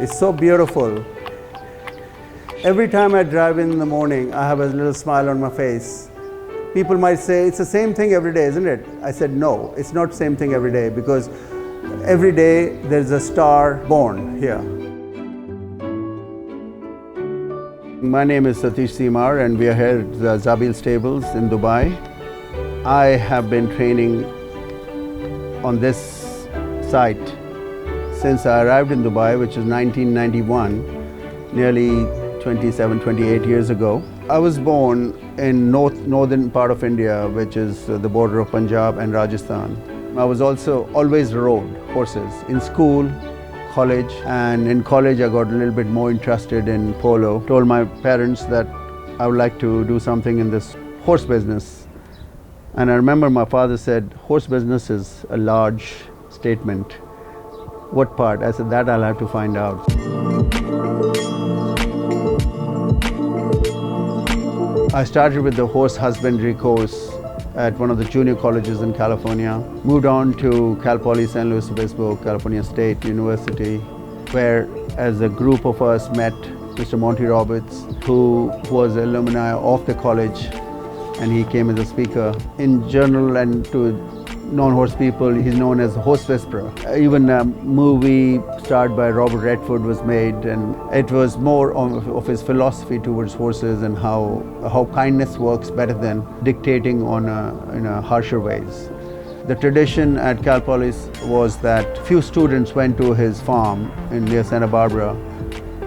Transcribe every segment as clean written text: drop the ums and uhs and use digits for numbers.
It's so beautiful. Every time I drive in the morning, I have a little smile on my face. People might say, it's the same thing every day, isn't it? I said, no, it's not the same thing every day, because every day there's a star born here. My name is Satish Seemar and we are here at the Zabeel stables in Dubai. I have been training on this site since I arrived in Dubai, which is 1991, nearly 27, 28 years ago. I was born in northern part of India, which is the border of Punjab and Rajasthan. I was also always rode horses in school, college, and in college I got a little bit more interested in polo. Told my parents that I would like to do something in this horse business. And I remember my father said, horse business is a large statement. What part? I said, that I'll have to find out. I started with the horse husbandry course at one of the junior colleges in California. Moved on to Cal Poly San Luis Obispo, California State University, where as a group of us met Mr. Monty Roberts, who was alumni of the college, and he came as a speaker. In general and to non-horse people, he's known as a horse whisperer. Even a movie starred by Robert Redford was made, and it was more of his philosophy towards horses and how kindness works better than dictating in a harsher ways. The tradition at Cal Poly was that few students went to his farm near Santa Barbara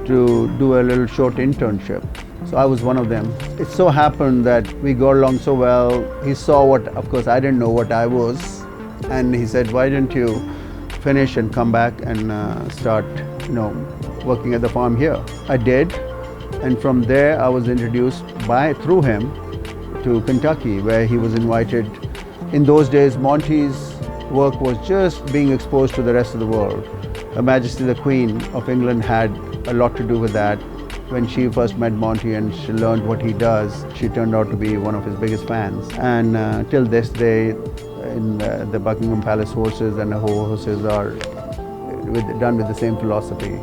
to do a little short internship. So I was one of them. It so happened that we got along so well. He saw what, of course, I didn't know what I was. And he said, why don't you finish and come back and start, working at the farm here? I did. And from there, I was introduced through him to Kentucky, where he was invited. In those days, Monty's work was just being exposed to the rest of the world. Her Majesty the Queen of England had a lot to do with that. When she first met Monty and she learned what he does, she turned out to be one of his biggest fans. And till this day, in the Buckingham Palace horses and the horses are done with the same philosophy.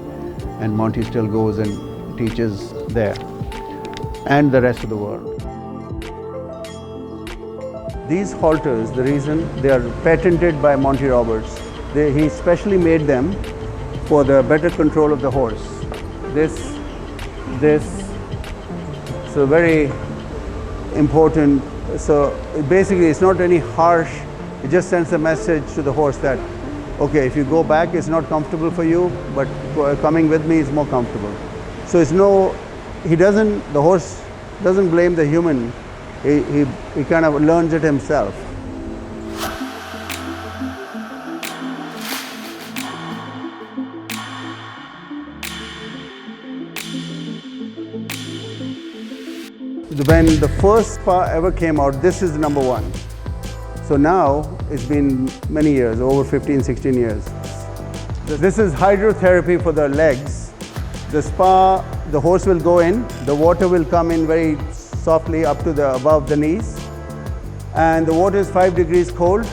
And Monty still goes and teaches there and the rest of the world. These halters, the reason they are patented by Monty Roberts. He specially made them for the better control of the horse. This, so very important. So basically it's not any harsh, it just sends a message to the horse that, okay, if you go back, it's not comfortable for you, but coming with me is more comfortable. So it's the horse doesn't blame the human, he kind of learns it himself. When the first spa ever came out, this is the number one. So now, it's been many years, over 15, 16 years. This is hydrotherapy for the legs. The spa, the horse will go in, the water will come in very softly up to above the knees. And the water is 5 degrees cold.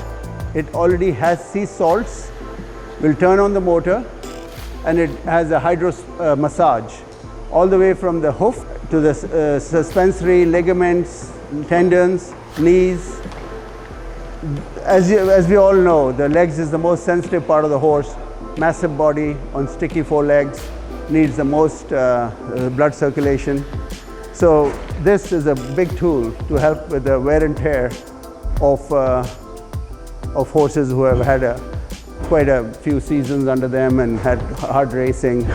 It already has sea salts. We'll turn on the motor and it has a hydro massage all the way from the hoof to the suspensory ligaments, tendons, knees. As we all know, the legs is the most sensitive part of the horse. Massive body on sticky forelegs, needs the most blood circulation. So this is a big tool to help with the wear and tear of horses who have had quite a few seasons under them and had hard racing.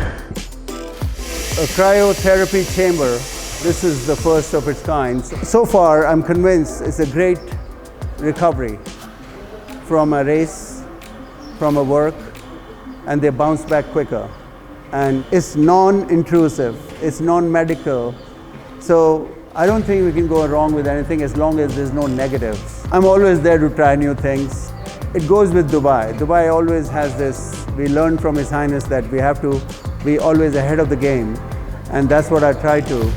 A cryotherapy chamber. This is the first of its kind. So far, I'm convinced it's a great recovery from a race, from a work, and they bounce back quicker. And it's non-intrusive, it's non-medical. So I don't think we can go wrong with anything as long as there's no negatives. I'm always there to try new things. It goes with Dubai. Dubai always has this, we learn from His Highness that we have to be always ahead of the game. And that's what I try to.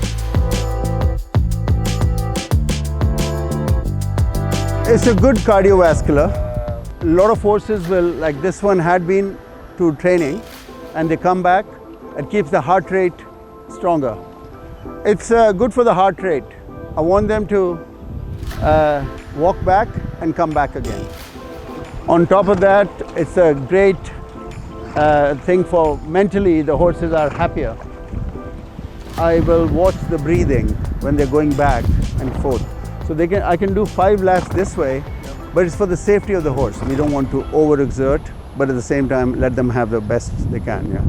It's a good cardiovascular. A lot of horses will, like this one had been to training, and they come back It keeps the heart rate stronger. It's good for the heart rate. I want them to walk back and come back again. On top of that, it's a great thing for mentally, the horses are happier. I will watch the breathing when they're going back and forth. So I can do 5 laps this way, but it's for the safety of the horse. We don't want to overexert, but at the same time, let them have the best they can. Yeah.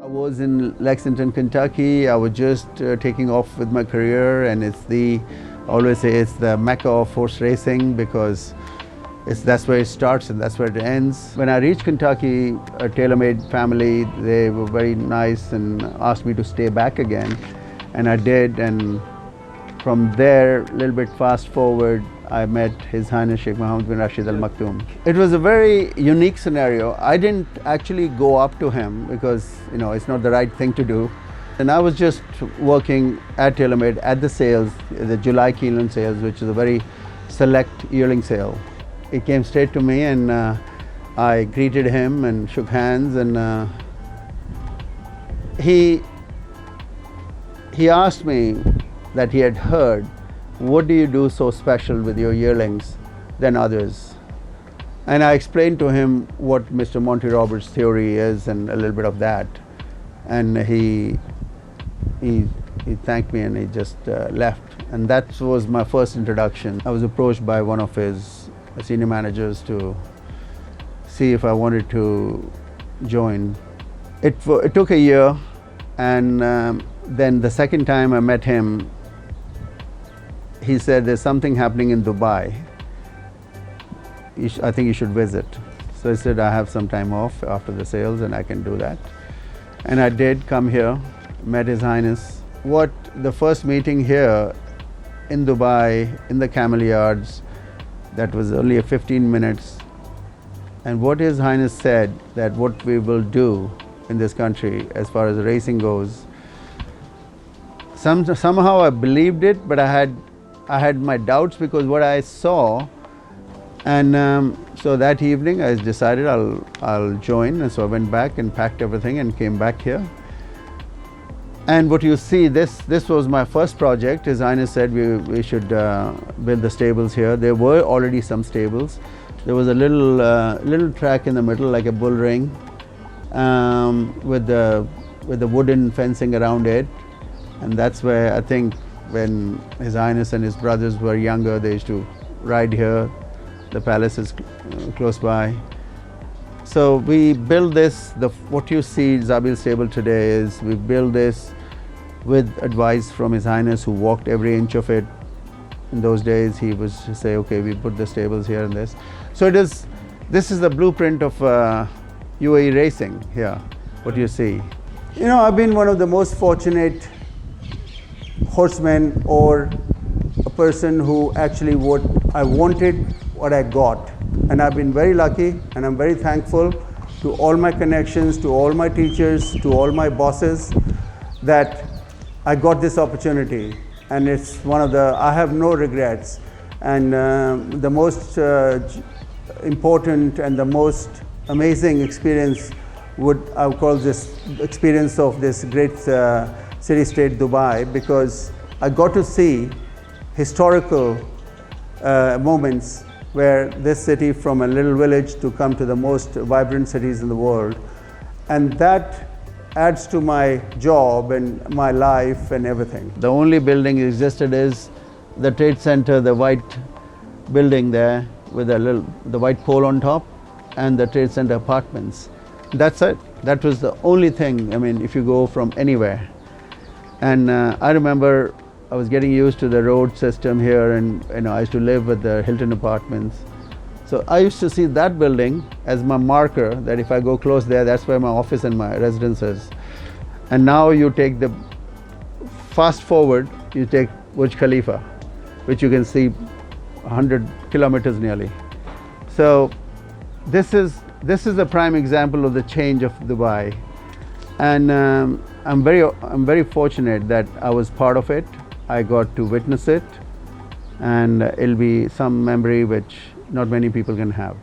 I was in Lexington, Kentucky. I was just taking off with my career, and I always say it's the mecca of horse racing because that's where it starts and that's where it ends. When I reached Kentucky, a TaylorMade family, they were very nice and asked me to stay back again, and I did. And from there, a little bit fast forward, I met His Highness Sheikh Mohammed bin Rashid Al Maktoum. It was a very unique scenario. I didn't actually go up to him because it's not the right thing to do. And I was just working at TaylorMade at the sales, the July Keeneland sales, which is a very select yearling sale. He came straight to me, and I greeted him and shook hands, and he asked me that he had heard, what do you do so special with your yearlings than others? And I explained to him what Mr. Monty Roberts' theory is and a little bit of that. And he thanked me and he just left. And that was my first introduction. I was approached by one of his senior managers to see if I wanted to join. It took a year, and then the second time I met him, he said, there's something happening in Dubai. I think you should visit. So I said, I have some time off after the sales and I can do that. And I did come here, met His Highness. The first meeting here in Dubai, in the camel yards, that was only 15 minutes. And what His Highness said, that what we will do in this country as far as racing goes, somehow I believed it, but I had my doubts because what I saw. And so that evening I decided I'll join, and so I went back and packed everything and came back here. And what you see, this was my first project. His Highness said we should build the stables here. There were already some stables. There was a little track in the middle, like a bull ring, with the wooden fencing around it. And that's where I think when His Highness and his brothers were younger, they used to ride here. The palace is close by. So we built this, what you see Zabeel stable today is, we built this with advice from His Highness, who walked every inch of it. In those days he was to say, okay, we put the stables here and this. So this is the blueprint of UAE racing here, what you see. I've been one of the most fortunate horsemen, or a person who actually what I wanted, what I got. And I've been very lucky, and I'm very thankful to all my connections, to all my teachers, to all my bosses, that I got this opportunity. And it's I have no regrets. And the most important and the most amazing experience I would call this experience of this great city-state Dubai, because I got to see historical moments where this city, from a little village to come to the most vibrant cities in the world. And that adds to my job and my life and everything. The only building existed is the trade center, the white building there with the white pole on top, and the trade center apartments. That's it. That was the only thing. I mean, if you go from anywhere. And I remember I was getting used to the road system here, and I used to live with the Hilton apartments. So I used to see that building as my marker, that if I go close there, that's where my office and my residence is. And now you take fast forward, you take Burj Khalifa, which you can see 100 kilometers nearly. So this is a prime example of the change of Dubai. And I'm very fortunate that I was part of it. I got to witness it, and it'll be some memory which not many people can have.